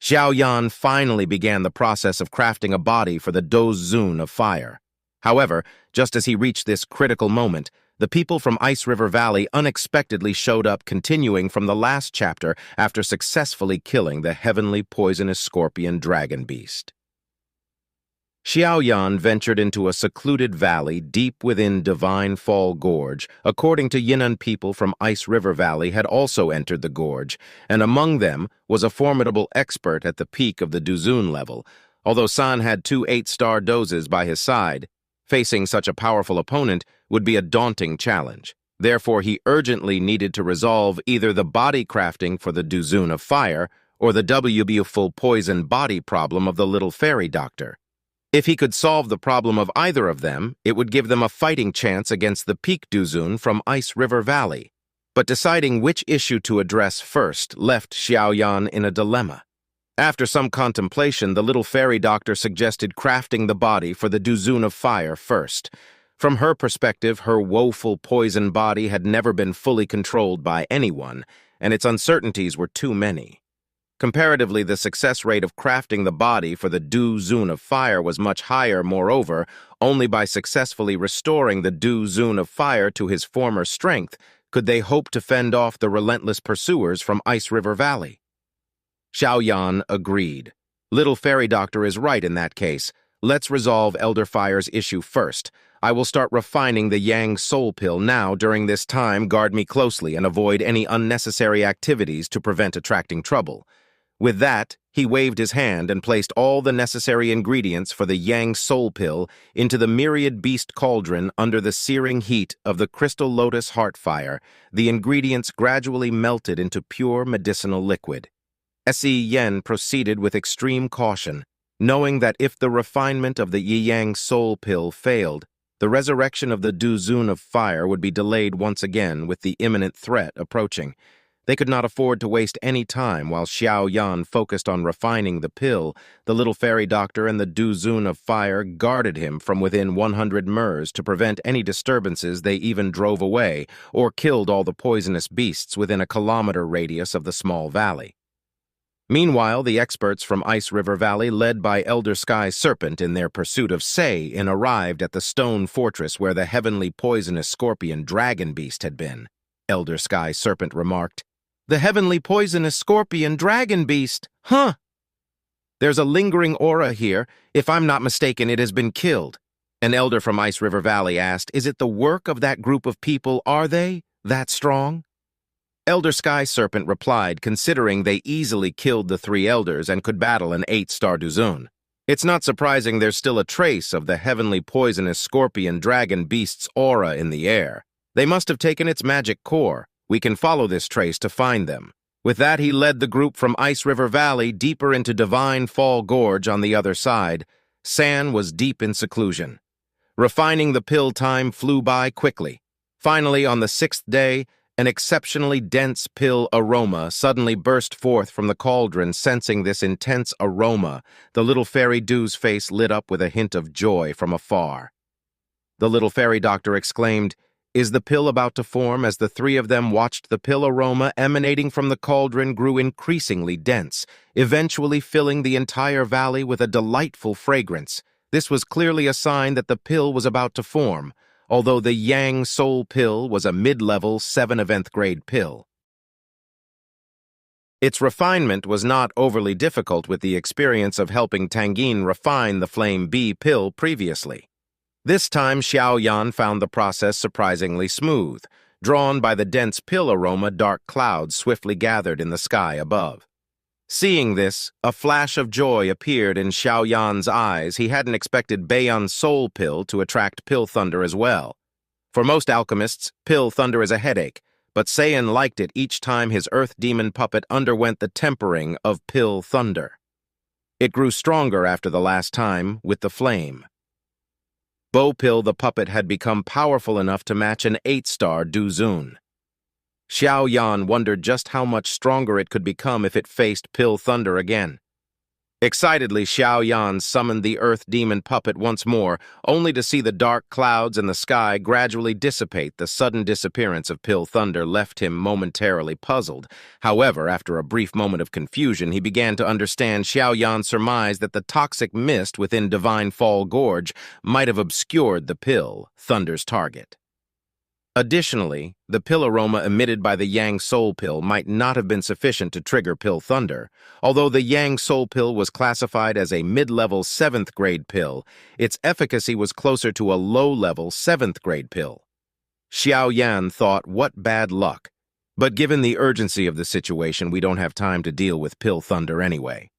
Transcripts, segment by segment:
Xiao Yan finally began the process of crafting a body for the Dou Zun of Fire. However, just as he reached this critical moment, the people from Ice River Valley unexpectedly showed up, continuing from the last chapter after successfully killing the heavenly poisonous scorpion dragon beast. Xiao Yan ventured into a secluded valley deep within Divine Fall Gorge. According to Yunnan, people from Ice River Valley had also entered the gorge, and among them was a formidable expert at the peak of the Dou Zun level. Although San had 2 8-star doses by his side, facing such a powerful opponent would be a daunting challenge. Therefore, he urgently needed to resolve either the body crafting for the Dou Zun of Fire or the full poison body problem of the little fairy doctor. If he could solve the problem of either of them, it would give them a fighting chance against the peak Dou Zun from Ice River Valley. But deciding which issue to address first left Xiao Yan in a dilemma. After some contemplation, the little fairy doctor suggested crafting the body for the Dou Zun of Fire first. From her perspective, her woeful poison body had never been fully controlled by anyone, and its uncertainties were too many. Comparatively, the success rate of crafting the body for the Dou Zun of Fire was much higher. Moreover, only by successfully restoring the Dou Zun of Fire to his former strength could they hope to fend off the relentless pursuers from Ice River Valley. Xiao Yan agreed. Little Fairy Doctor is right in that case. Let's resolve Elder Fire's issue first. I will start refining the Yang Soul Pill now. During this time, guard me closely and avoid any unnecessary activities to prevent attracting trouble. With that, he waved his hand and placed all the necessary ingredients for the Yang Soul Pill into the myriad beast cauldron under the searing heat of the crystal lotus heart fire. The ingredients gradually melted into pure medicinal liquid. Xiao proceeded with extreme caution, knowing that if the refinement of the Yang Soul Pill failed, the resurrection of the Dou Zun of Fire would be delayed once again with the imminent threat approaching. They could not afford to waste any time. While Xiao Yan focused on refining the pill, the little fairy doctor and the Dou Zun of Fire guarded him from within 100 mers to prevent any disturbances. They even drove away or killed all the poisonous beasts within a kilometer radius of the small valley. Meanwhile, the experts from Ice River Valley, led by Elder Sky Serpent in their pursuit of Sei, arrived at the stone fortress where the heavenly poisonous scorpion dragon beast had been. Elder Sky Serpent remarked, "The heavenly poisonous scorpion dragon beast, huh? There's a lingering aura here. If I'm not mistaken, it has been killed." An elder from Ice River Valley asked, "Is it the work of that group of people? Are they that strong?" Elder Sky Serpent replied, considering they easily killed the 3 elders and could battle an 8-star Dou Zun. It's not surprising there's still a trace of the heavenly poisonous scorpion dragon beast's aura in the air. They must have taken its magic core. We can follow this trace to find them. With that, he led the group from Ice River Valley deeper into Divine Fall Gorge on the other side. San was deep in seclusion. Refining the pill time flew by quickly. Finally, on the 6th day, an exceptionally dense pill aroma suddenly burst forth from the cauldron. Sensing this intense aroma, the little fairy Dou's face lit up with a hint of joy from afar. The little fairy doctor exclaimed, "Is the pill about to form?" As the 3 of them watched, the pill aroma emanating from the cauldron grew increasingly dense, eventually filling the entire valley with a delightful fragrance. This was clearly a sign that the pill was about to form, although the Yang Soul Pill was a mid-level 7th grade pill. Its refinement was not overly difficult with the experience of helping Tangin refine the Flame B pill previously. This time, Xiao Yan found the process surprisingly smooth. Drawn by the dense pill aroma, dark clouds swiftly gathered in the sky above. Seeing this, a flash of joy appeared in Xiao Yan's eyes. He hadn't expected Bayan's Soul Pill to attract pill thunder as well. For most alchemists, pill thunder is a headache, but Saiyan liked it each time his earth demon puppet underwent the tempering of pill thunder. It grew stronger after the last time with the flame. Pill the puppet had become powerful enough to match an 8-star Dou Zun. Xiao Yan wondered just how much stronger it could become if it faced pill thunder again. Excitedly, Xiao Yan summoned the earth demon puppet once more, only to see the dark clouds in the sky gradually dissipate. The sudden disappearance of Pill Thunder left him momentarily puzzled. However, after a brief moment of confusion, he began to understand. Xiao Yan surmised that the toxic mist within Divine Fall Gorge might have obscured the Pill Thunder's target. Additionally, the pill aroma emitted by the Yang Soul Pill might not have been sufficient to trigger Pill Thunder. Although the Yang Soul Pill was classified as a mid-level 7th grade pill, its efficacy was closer to a low-level 7th grade pill. Xiao Yan thought, what bad luck. But given the urgency of the situation, we don't have time to deal with Pill Thunder anyway.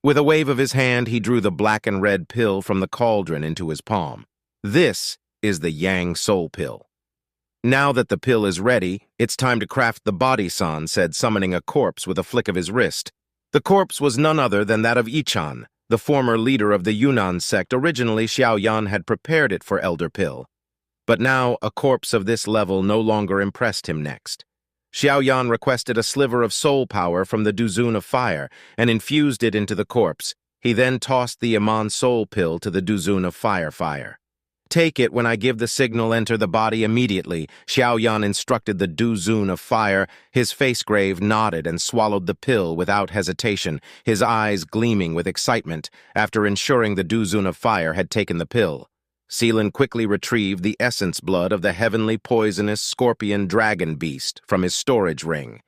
With a wave of his hand, he drew the black and red pill from the cauldron into his palm. This is the Yang Soul Pill. Now that the pill is ready, it's time to craft the body-san, said, summoning a corpse with a flick of his wrist. The corpse was none other than that of Yichan, the former leader of the Yunnan sect. Originally, Xiao Yan had prepared it for Elder Pill. But now, a corpse of this level no longer impressed him next. Xiao Yan requested a sliver of soul power from the Dou Zun of Fire and infused it into the corpse. He then tossed the Iman Soul Pill to the Dou Zun of Fire. Take it when I give the signal, enter the body immediately, Xiao Yan instructed the Dou Zun of Fire. His face grave nodded and swallowed the pill without hesitation, his eyes gleaming with excitement. After ensuring the Dou Zun of Fire had taken the pill, Seelan quickly retrieved the essence blood of the heavenly poisonous scorpion dragon beast from his storage ring.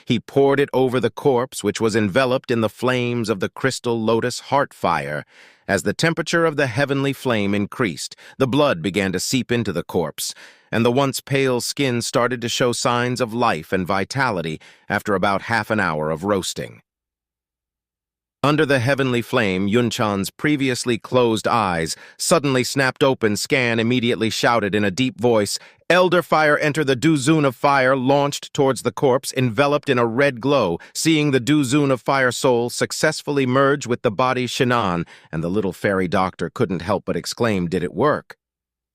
He poured it over the corpse, which was enveloped in the flames of the crystal lotus heart fire. As the temperature of the heavenly flame increased, the blood began to seep into the corpse, and the once pale skin started to show signs of life and vitality after about half an hour of roasting. Under the heavenly flame, Yunchan's previously closed eyes suddenly snapped open. Scan immediately shouted in a deep voice, "Elder Fire, enter the Dou Zun of Fire," launched towards the corpse, enveloped in a red glow. Seeing the Dou Zun of Fire soul successfully merge with the body Shinan, and the little fairy doctor couldn't help but exclaim, "Did it work?"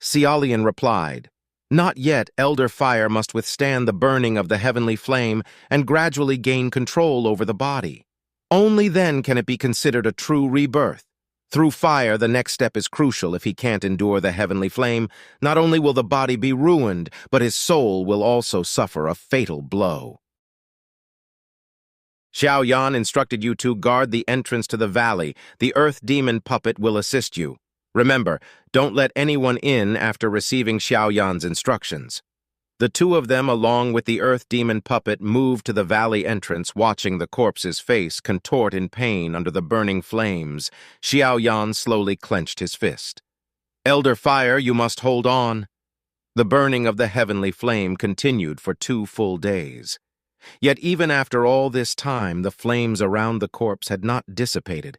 Xiao Yan replied, "Not yet. Elder Fire must withstand the burning of the heavenly flame and gradually gain control over the body. Only then can it be considered a true rebirth. Through fire, the next step is crucial. If he can't endure the heavenly flame, not only will the body be ruined, but his soul will also suffer a fatal blow." Xiao Yan instructed you to guard the entrance to the valley. The earth demon puppet will assist you. Remember, don't let anyone in after receiving Xiao Yan's instructions. The two of them, along with the earth demon puppet, moved to the valley entrance, watching the corpse's face contort in pain under the burning flames. Xiao Yan slowly clenched his fist. "Elder Fire, you must hold on." The burning of the heavenly flame continued for 2 full days. Yet even after all this time, the flames around the corpse had not dissipated.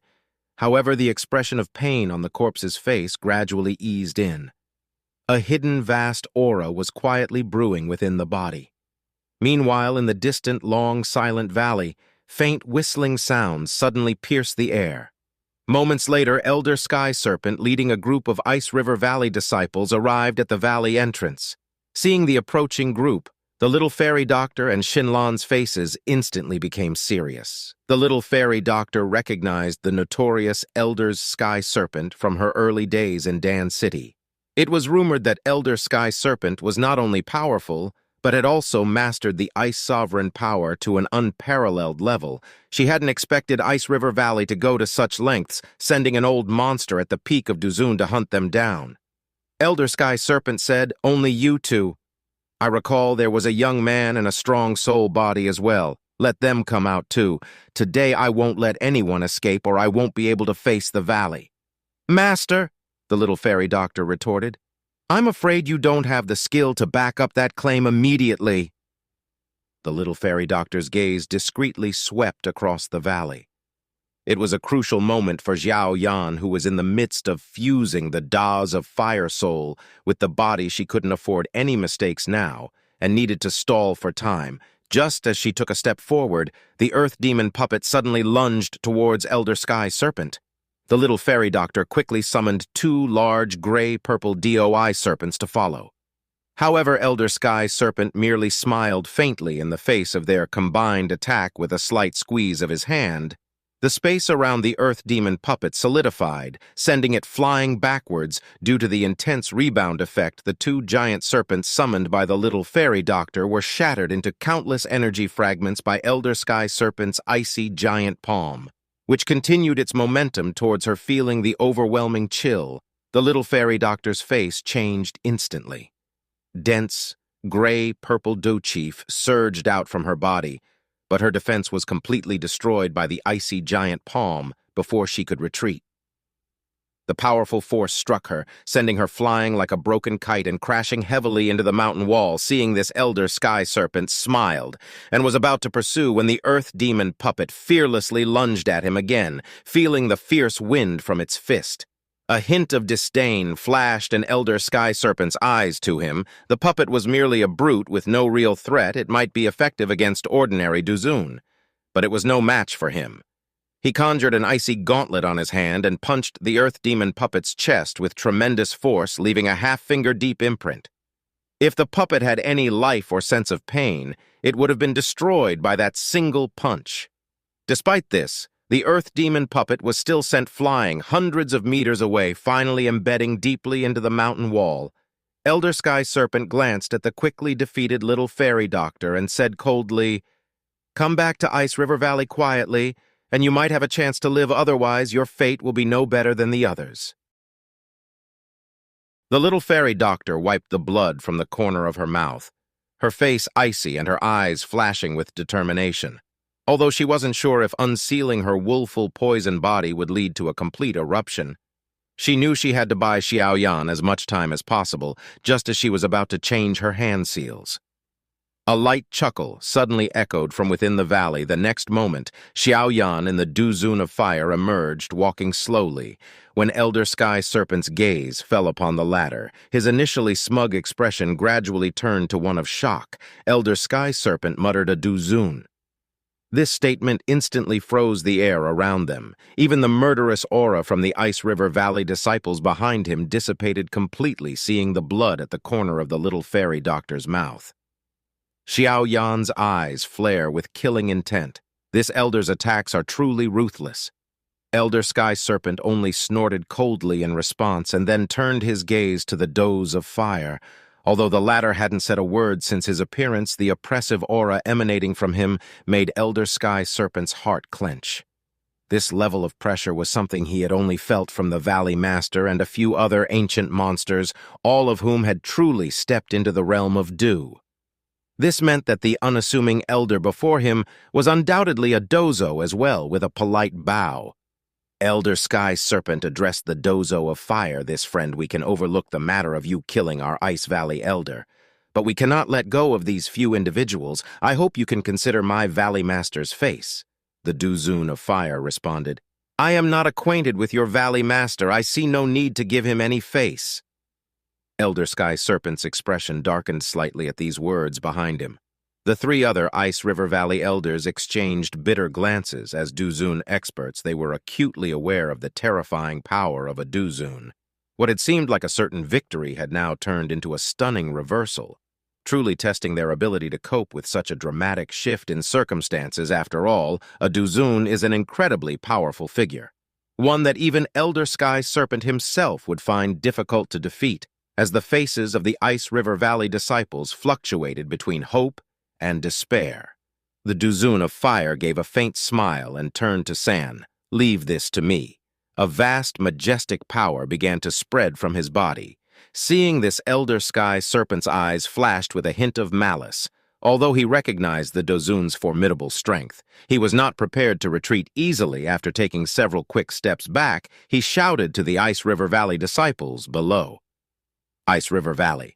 However, the expression of pain on the corpse's face gradually eased in. A hidden vast aura was quietly brewing within the body. Meanwhile, in the distant, long, silent valley, faint whistling sounds suddenly pierced the air. Moments later, Elder Sky Serpent, leading a group of Ice River Valley disciples, arrived at the valley entrance. Seeing the approaching group, the little fairy doctor and Shinlan's faces instantly became serious. The little fairy doctor recognized the notorious Elder Sky Serpent from her early days in Dan City. It was rumored that Elder Sky Serpent was not only powerful, but had also mastered the Ice Sovereign power to an unparalleled level. She hadn't expected Ice River Valley to go to such lengths, sending an old monster at the peak of Dou Zun to hunt them down. Elder Sky Serpent said, "Only you two. I recall there was a young man and a strong soul body as well. Let them come out too. Today I won't let anyone escape, or I won't be able to face the valley." "Master," the little fairy doctor retorted, "I'm afraid you don't have the skill to back up that claim immediately." The little fairy doctor's gaze discreetly swept across the valley. It was a crucial moment for Xiao Yan, who was in the midst of fusing the Dou of Fire soul with the body. She couldn't afford any mistakes now and needed to stall for time. Just as she took a step forward, the earth demon puppet suddenly lunged towards Elder Sky Serpent. The little fairy doctor quickly summoned 2 large gray-purple DOI serpents to follow. However, Elder Sky Serpent merely smiled faintly in the face of their combined attack with a slight squeeze of his hand. The space around the Earth Demon puppet solidified, sending it flying backwards due to the intense rebound effect. The two giant serpents summoned by the little fairy doctor were shattered into countless energy fragments by Elder Sky Serpent's icy giant palm, which continued its momentum towards her, feeling the overwhelming chill. The little fairy doctor's face changed instantly. Dense, gray-purple dough chief surged out from her body, but her defense was completely destroyed by the icy giant palm before she could retreat. The powerful force struck her, sending her flying like a broken kite and crashing heavily into the mountain wall. Seeing this, Elder Sky Serpent smiled and was about to pursue when the Earth Demon puppet fearlessly lunged at him again, feeling the fierce wind from its fist. A hint of disdain flashed in Elder Sky Serpent's eyes to him. The puppet was merely a brute with no real threat. It might be effective against ordinary Dou Zun, but it was no match for him. He conjured an icy gauntlet on his hand and punched the Earth Demon puppet's chest with tremendous force, leaving a half-finger-deep imprint. If the puppet had any life or sense of pain, it would have been destroyed by that single punch. Despite this, the Earth Demon puppet was still sent flying hundreds of meters away, finally embedding deeply into the mountain wall. Elder Sky Serpent glanced at the quickly defeated little fairy doctor and said coldly, "Come back to Ice River Valley quietly, and you might have a chance to live. Otherwise, your fate will be no better than the others." The little fairy doctor wiped the blood from the corner of her mouth, her face icy and her eyes flashing with determination. Although she wasn't sure if unsealing her woeful poison body would lead to a complete eruption, she knew she had to buy Xiao Yan as much time as possible, just as she was about to change her hand seals. A light chuckle suddenly echoed from within the valley. The next moment, Xiao Yan in the Dou Zun of Fire emerged, walking slowly. When Elder Sky Serpent's gaze fell upon the latter, his initially smug expression gradually turned to one of shock. Elder Sky Serpent muttered a Dou Zun. This statement instantly froze the air around them. Even the murderous aura from the Ice River Valley disciples behind him dissipated completely, seeing the blood at the corner of the little fairy doctor's mouth. Xiao Yan's eyes flare with killing intent. This elder's attacks are truly ruthless. Elder Sky Serpent only snorted coldly in response and then turned his gaze to the Dou Zun of Fire. Although the latter hadn't said a word since his appearance, the oppressive aura emanating from him made Elder Sky Serpent's heart clench. This level of pressure was something he had only felt from the Valley Master and a few other ancient monsters, all of whom had truly stepped into the realm of Dou. This meant that the unassuming elder before him was undoubtedly a dozo as well, with a polite bow. Elder Sky Serpent addressed the Dou Zun of Fire. "This, friend, we can overlook the matter of you killing our Ice Valley elder. But we cannot let go of these few individuals. I hope you can consider my Valley Master's face." The Dou Zun of Fire responded, "I am not acquainted with your Valley Master. I see no need to give him any face." Elder Sky Serpent's expression darkened slightly at these words behind him. The three other Ice River Valley elders exchanged bitter glances. As Dou Zun experts, they were acutely aware of the terrifying power of a Dou Zun. What had seemed like a certain victory had now turned into a stunning reversal, truly testing their ability to cope with such a dramatic shift in circumstances. After all, a Dou Zun is an incredibly powerful figure, one that even Elder Sky Serpent himself would find difficult to defeat, as the faces of the Ice River Valley disciples fluctuated between hope and despair. The Dou Zun of Fire gave a faint smile and turned to San. "Leave this to me." A vast, majestic power began to spread from his body. Seeing this, Elder Sky Serpent's eyes flashed with a hint of malice. Although he recognized the Dou Zun's formidable strength, he was not prepared to retreat easily. After taking several quick steps back, he shouted to the Ice River Valley disciples below. Ice River Valley.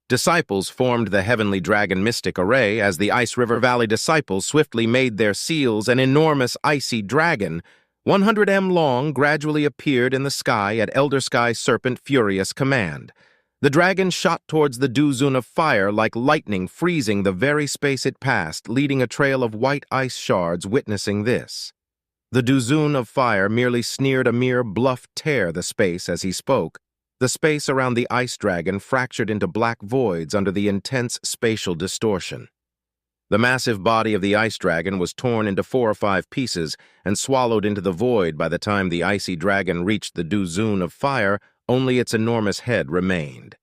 Disciples formed the Heavenly Dragon Mystic Array. As the Ice River Valley disciples swiftly made their seals, an enormous icy dragon, 100 m long, gradually appeared in the sky at Elder Sky Serpent furious command. The dragon shot towards the Dou Zun of Fire like lightning, freezing the very space it passed, leading a trail of white ice shards. Witnessing this, the Dou Zun of Fire merely sneered a mere bluff tear the space as he spoke. The space around the ice dragon fractured into black voids under the intense spatial distortion. The massive body of the ice dragon was torn into 4 or 5 pieces and swallowed into the void. By the time the icy dragon reached the Dou Zun of Fire, only its enormous head remained.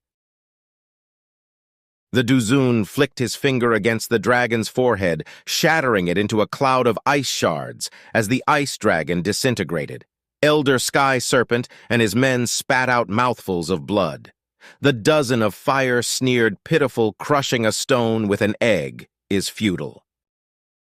The Dou Zun flicked his finger against the dragon's forehead, shattering it into a cloud of ice shards as the ice dragon disintegrated. Elder Sky Serpent and his men spat out mouthfuls of blood. The Dou Zun of Fire sneered, "Pitiful, crushing a stone with an egg is futile."